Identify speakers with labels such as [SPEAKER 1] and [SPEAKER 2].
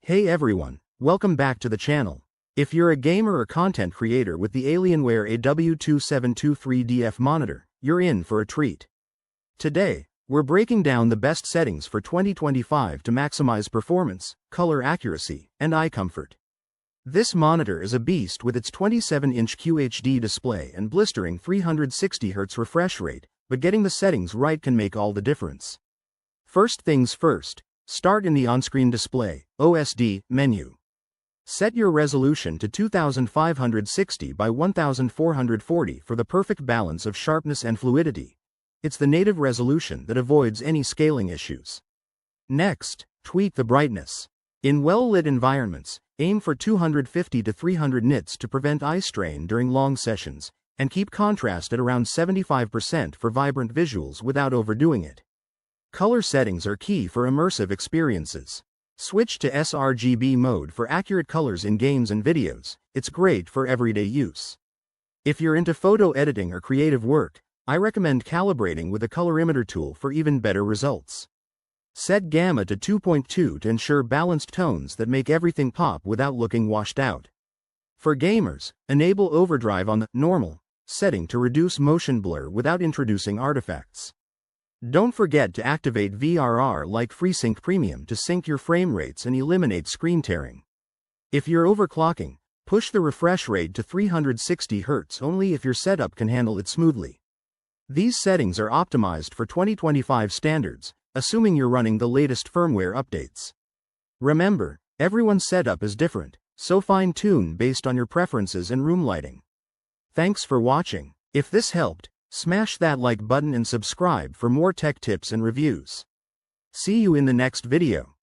[SPEAKER 1] Hey everyone, welcome back to the channel. If you're a gamer or content creator with the Alienware Aw2723df monitor, you're in for a treat. Today, we're breaking down the best settings for 2025 to maximize performance, color accuracy, and eye comfort. This monitor is a beast with its 27-inch QHD display and blistering 360Hz refresh rate, but getting the settings right can make all the difference. First things first, start in the on-screen display, OSD, menu. Set your resolution to 2560 by 1440 for the perfect balance of sharpness and fluidity. It's the native resolution that avoids any scaling issues. Next, tweak the brightness. In well-lit environments, aim for 250 to 300 nits to prevent eye strain during long sessions, and keep contrast at around 75% for vibrant visuals without overdoing it. Color settings are key for immersive experiences. Switch to sRGB mode for accurate colors in games and videos. It's great for everyday use. If you're into photo editing or creative work, I recommend calibrating with a colorimeter tool for even better results. Set gamma to 2.2 to ensure balanced tones that make everything pop without looking washed out. For gamers, enable overdrive on the normal setting to reduce motion blur without introducing artifacts. Don't forget to activate VRR like FreeSync Premium to sync your frame rates and eliminate screen tearing. If you're overclocking, push the refresh rate to 360 Hz only if your setup can handle it smoothly. These settings are optimized for 2025 standards, assuming you're running the latest firmware updates. Remember, everyone's setup is different, so fine-tune based on your preferences and room lighting. Thanks for watching. If this helped, smash that like button and subscribe for more tech tips and reviews. See you in the next video.